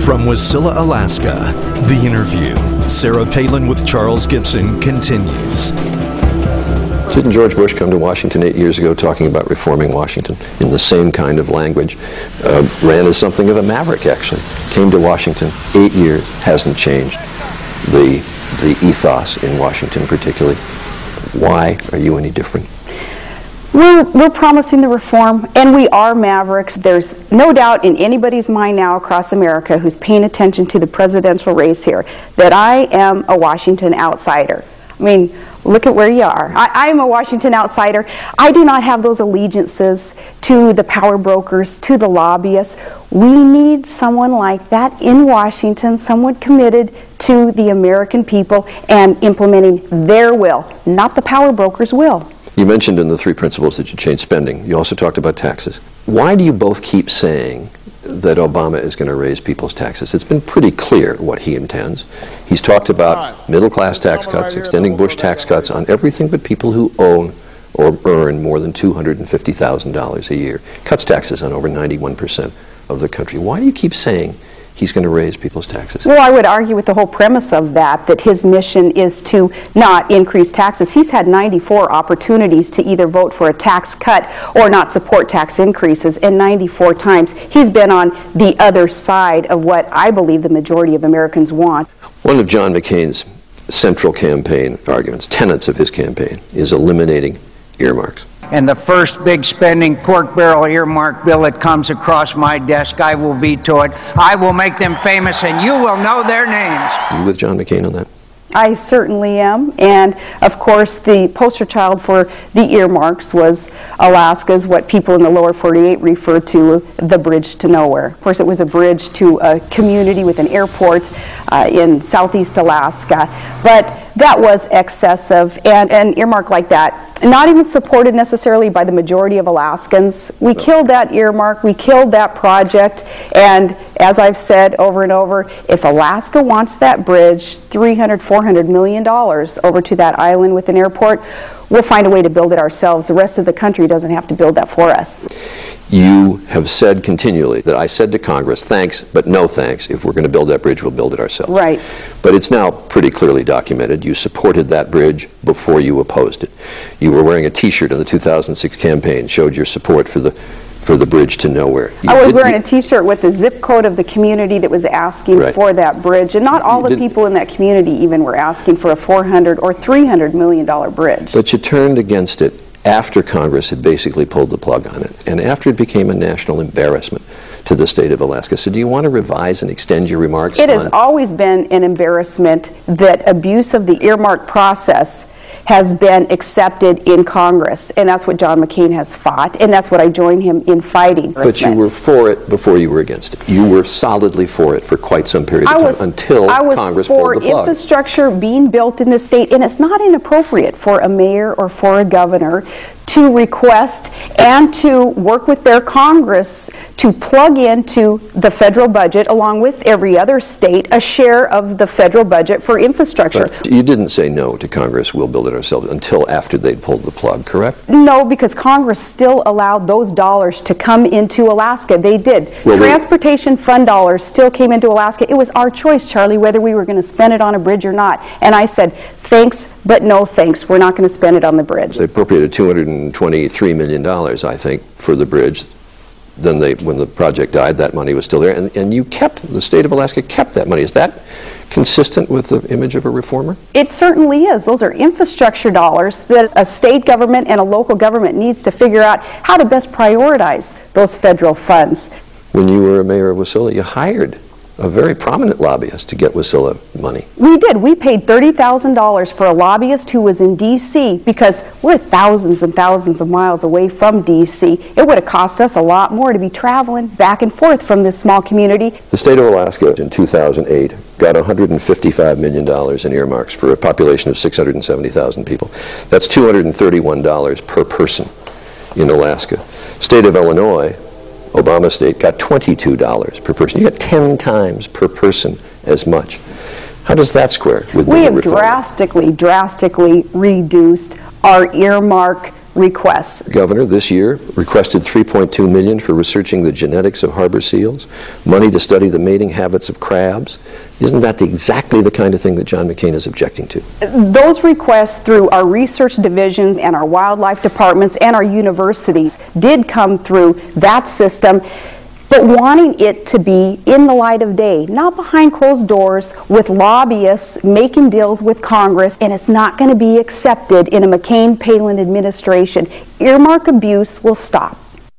From Wasilla, Alaska, The Interview. Sarah Palin with Charles Gibson continues. Didn't George Bush come to Washington 8 years ago talking about reforming Washington in the same kind of language? Ran as something of a maverick, actually. Came to Washington, 8 years, hasn't changed the ethos in Washington particularly. Why are you any different? We're promising the reform, and we are mavericks. There's no doubt in anybody's mind now across America who's paying attention to the presidential race here that I am a Washington outsider. I mean, look at where you are. I am a Washington outsider. I do not have those allegiances to the power brokers, to the lobbyists. We need someone like that in Washington, someone committed to the American people and implementing their will, not the power brokers' will. You mentioned in the three principles that you change spending. You also talked about taxes. Why do you both keep saying that Obama is going to raise people's taxes? It's been pretty clear what he intends. He's talked about middle-class tax cuts, extending Bush tax cuts on everything but people who own or earn more than $250,000 a year. Cuts taxes on over 91% of the country. Why do you keep saying he's going to raise people's taxes? Well, I would argue with the whole premise of that his mission is to not increase taxes. He's had 94 opportunities to either vote for a tax cut or not support tax increases, and 94 times he's been on the other side of what I believe the majority of Americans want. One of John McCain's central campaign arguments, tenets of his campaign, is eliminating earmarks. And the first big spending pork barrel earmark bill that comes across my desk, I will veto it. I will make them famous, and you will know their names. Are you with John McCain on that? I certainly am, and of course the poster child for the earmarks was Alaska's, what people in the lower 48 refer to, the bridge to nowhere. Of course, it was a bridge to a community with an airport in southeast Alaska, but that was excessive, and an earmark like that, not even supported necessarily by the majority of Alaskans. We killed that earmark, we killed that project, and as I've said over and over, if Alaska wants that bridge, $400 million over to that island with an airport, we'll find a way to build it ourselves. The rest of the country doesn't have to build that for us. You have said continually that I said to Congress, thanks, but no thanks. If we're going to build that bridge, we'll build it ourselves. Right. But it's now pretty clearly documented. You supported that bridge before you opposed it. You were wearing a T-shirt in the 2006 campaign, showed your support for the bridge to nowhere. I was wearing a T-shirt with the zip code of the community that was asking for that bridge, and not all the people in that community even were asking for a $400 or $300 million bridge. But you turned against it after Congress had basically pulled the plug on it, and after it became a national embarrassment to the state of Alaska. So do you want to revise and extend your remarks? It has always been an embarrassment that abuse of the earmark process has been accepted in Congress, and that's what John McCain has fought, and that's what I joined him in fighting. But you were for it before you were against it. You were solidly for it for quite some period of time until Congress pulled the plug. I was for infrastructure being built in the state, and it's not inappropriate for a mayor or for a governor to request and to work with their Congress to plug into the federal budget, along with every other state, a share of the federal budget for infrastructure. But you didn't say no to Congress, we'll build it ourselves, until after they'd pulled the plug, correct? No, because Congress still allowed those dollars to come into Alaska. They did. Well, transportation fund dollars still came into Alaska. It was our choice, Charlie, whether we were going to spend it on a bridge or not. And I said, thanks, but no thanks. We're not going to spend it on the bridge. They appropriated $223 million, I think, for the bridge. Then when the project died, that money was still there. And you the state of Alaska kept that money. Is that consistent with the image of a reformer? It certainly is. Those are infrastructure dollars that a state government and a local government needs to figure out how to best prioritize those federal funds. When you were a mayor of Wasilla, you hired a very prominent lobbyist to get Wasilla money. We did. We paid $30,000 for a lobbyist who was in D.C. because we're thousands and thousands of miles away from D.C. It would have cost us a lot more to be traveling back and forth from this small community. The state of Alaska in 2008 got $155 million in earmarks for a population of 670,000 people. That's $231 per person in Alaska. State of Illinois, Obama state, got $22 per person. You got 10 times per person as much. How does that square with We have drastically reduced our earmark requests. Governor, this year, requested $3.2 million for researching the genetics of harbor seals, money to study the mating habits of crabs. Isn't that exactly the kind of thing that John McCain is objecting to? Those requests through our research divisions and our wildlife departments and our universities did come through that system, but wanting it to be in the light of day, not behind closed doors with lobbyists making deals with Congress, and it's not going to be accepted in a McCain-Palin administration. Earmark abuse will stop.